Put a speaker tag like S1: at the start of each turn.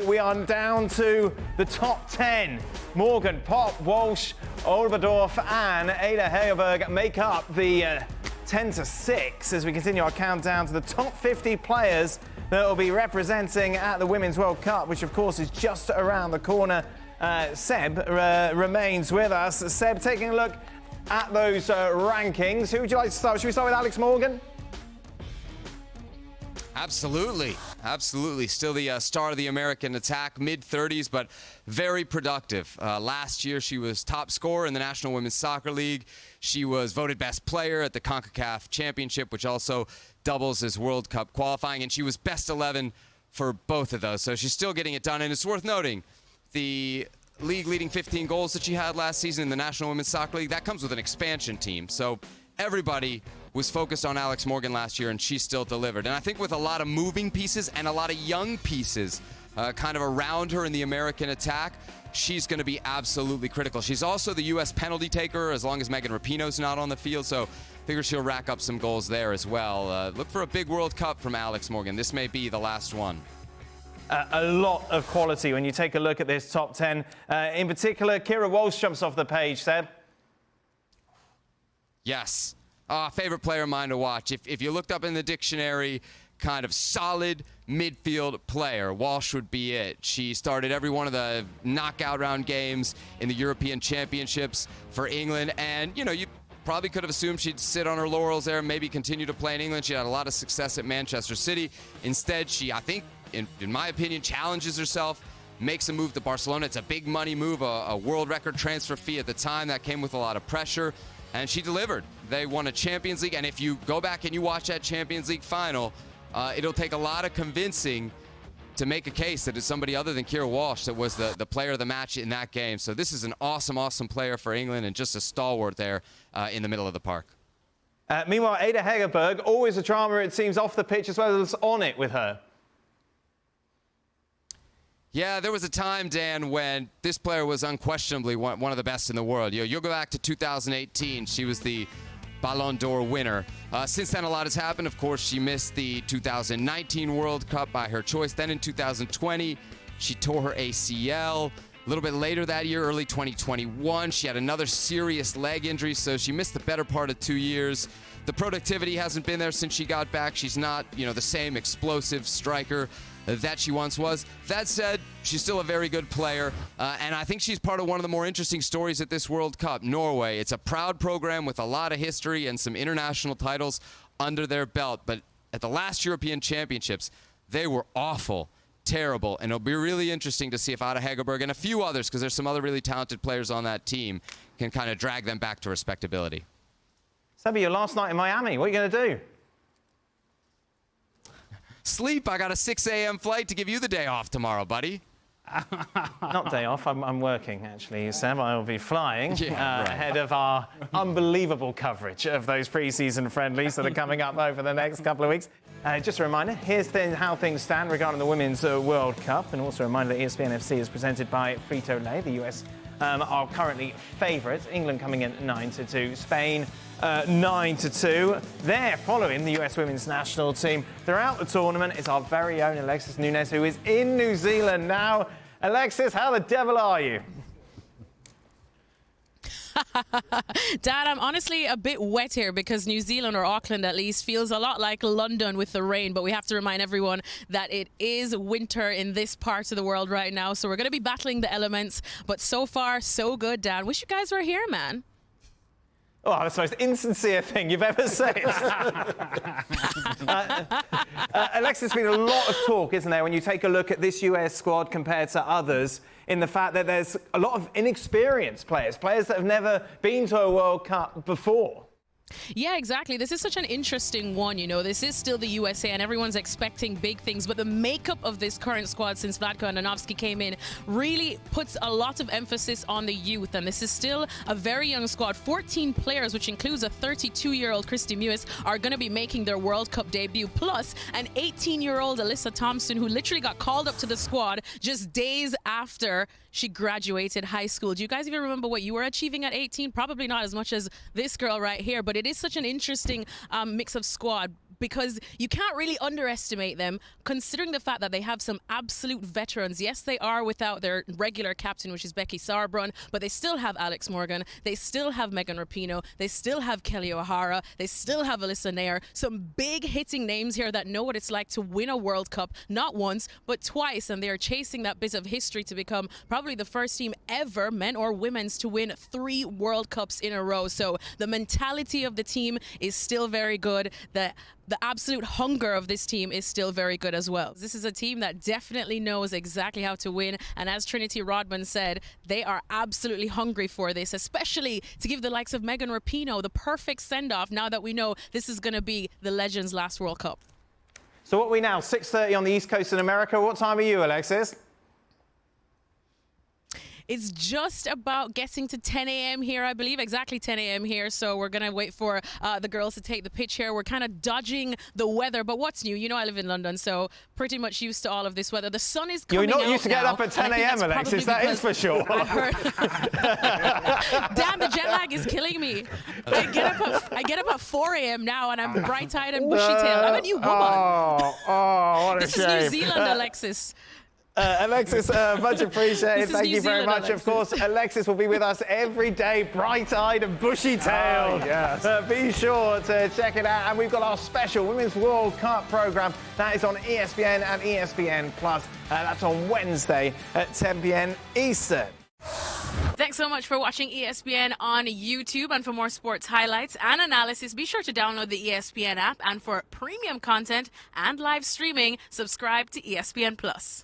S1: We are down to the top 10. Morgan, Pop, Walsh, Olberdorf and Ada Hegerberg make up the 10 to 6 as we continue our countdown to the top 50 players that will be representing at the Women's World Cup, which of course is just around the corner. Seb remains with us. Seb, taking a look at those rankings. Who would you like to start? Should we start with Alex Morgan?
S2: Absolutely. Still the star of the American attack, mid-30s, but very productive. Last year, she was top scorer in the National Women's Soccer League. She was voted best player at the CONCACAF Championship, which also doubles as World Cup qualifying, and she was best 11 for both of those. So she's still getting it done, and it's worth noting the league-leading 15 goals that she had last season in the National Women's Soccer League. That comes with an expansion team. So everybody was focused on Alex Morgan last year, and she still delivered. And I think with a lot of moving pieces and a lot of young pieces kind of around her in the American attack, she's going to be absolutely critical. She's also the U.S. penalty taker as long as Megan Rapinoe's not on the field, so figure she'll rack up some goals there as well. Look for a big World Cup from Alex Morgan. This may be the last one.
S1: A lot of quality when you take a look at this top 10. In particular, Kira Walsh jumps off the page, Seb.
S2: Yes. Favorite player of mine to watch. If you looked up in the dictionary, kind of solid midfield player, Walsh would be it. She started every one of the knockout round games in the European Championships for England. And, you know, you probably could have assumed she'd sit on her laurels there and maybe continue to play in England. She had a lot of success at Manchester City. Instead, she, I think, in my opinion, challenges herself, makes a move to Barcelona. It's a big money move, a world record transfer fee at the time. That came with a lot of pressure. And she delivered. They won a Champions League, and if you go back and you watch that Champions League final, it'll take a lot of convincing to make a case that it's somebody other than Kira Walsh that was the player of the match in that game. So this is an awesome player for England and just a stalwart there in the middle of the park.
S1: Meanwhile, Ada Hegerberg, always a drama, it seems, off the pitch as well as on it with her.
S2: Yeah, there was a time, Dan, when this player was unquestionably one of the best in the world. You'll go back to 2018. She was the Ballon d'Or winner. Since then, a lot has happened. Of course, she missed the 2019 World Cup by her choice. Then in 2020, she tore her ACL. A little bit later that year, early 2021, she had another serious leg injury, so she missed the better part of 2 years. The productivity hasn't been there since she got back. She's not, the same explosive striker that she once was. That said, she's still a very good player, and I think she's part of one of the more interesting stories at this World Cup. Norway, it's a proud program with a lot of history and some international titles under their belt, but at the last European Championships, they were awful, terrible, and it'll be really interesting to see if Ada Hegerberg and a few others, because there's some other really talented players on that team, can kind of drag them back to respectability.
S1: Sebi, your last night in Miami, what are you going to do?
S2: Sleep. I got a 6 a.m. flight to give you the day off tomorrow, buddy.
S1: Not day off. I'm working, actually, Sam. I will be flying
S2: right.
S1: ahead of our unbelievable coverage of those pre-season friendlies that are coming up over the next couple of weeks. Just a reminder, here's how things stand regarding the Women's World Cup. And also a reminder that ESPN FC is presented by Frito-Lay. The US are currently favourites. England coming in 9-2. Spain 9-2. They're following the US women's national team throughout the tournament. It's our very own Alexis Nunes, who is in New Zealand now. Alexis, how the devil are you?
S3: Dad, I'm honestly a bit wet here because New Zealand, or Auckland at least, feels a lot like London with the rain. But we have to remind everyone that it is winter in this part of the world right now. So we're going to be battling the elements. But so far, so good, Dad. Wish you guys were here, man.
S1: Oh, that's the most insincere thing you've ever said. Alexis, there's been a lot of talk, isn't there, when you take a look at this US squad compared to others, in the fact that there's a lot of inexperienced players that have never been to a World Cup before.
S3: Yeah, exactly. This is such an interesting one, This is still the USA and everyone's expecting big things. But the makeup of this current squad since Vlatko Andonovski came in really puts a lot of emphasis on the youth. And this is still a very young squad. 14 players, which includes a 32-year-old Christy Mewis, are going to be making their World Cup debut. Plus an 18-year-old Alyssa Thompson, who literally got called up to the squad just days after she graduated high school. Do you guys even remember what you were achieving at 18? Probably not as much as this girl right here, but it is such an interesting mix of squad. because you can't really underestimate them, considering the fact that they have some absolute veterans. Yes, they are without their regular captain, which is Becky Sauerbrunn, but they still have Alex Morgan, they still have Megan Rapinoe, they still have Kelly O'Hara, they still have Alyssa Nair. Some big hitting names here that know what it's like to win a World Cup, not once, but twice, and they're chasing that bit of history to become probably the first team ever, men or women's, to win 3 World Cups in a row. So the mentality of the team is still very good. The absolute hunger of this team is still very good as well. This is a team that definitely knows exactly how to win. And as Trinity Rodman said, they are absolutely hungry for this, especially to give the likes of Megan Rapinoe the perfect send-off now that we know this is going to be the Legends' last World Cup.
S1: So what are we now, 6:30 on the East Coast in America? What time are you, Alexis?
S3: It's just about getting to 10 a.m. here, I believe, exactly 10 a.m. here. So we're going to wait for the girls to take the pitch here. We're kind of dodging the weather, but what's new? You know, I live in London, so pretty much used to all of this weather. The sun is coming out.
S1: You're not used to getting up at 10 a.m., Alexis, that is for sure.
S3: I've heard. Damn, the jet lag is killing me. I get up at 4 a.m. now, and I'm bright-eyed and bushy-tailed. I'm a new woman.
S1: What a
S3: this
S1: shame.
S3: is New Zealand, Alexis.
S1: Alexis, much appreciated. Thank you very much.
S3: Alexis.
S1: Of course, Alexis will be with us every day, bright-eyed and bushy-tailed.
S4: Yes.
S1: Be sure to check it out. And we've got our special Women's World Cup programme. That is on ESPN and ESPN+. That's on Wednesday at 10 p.m. Eastern.
S3: Thanks so much for watching ESPN on YouTube. And for more sports highlights and analysis, be sure to download the ESPN app. And for premium content and live streaming, subscribe to ESPN+.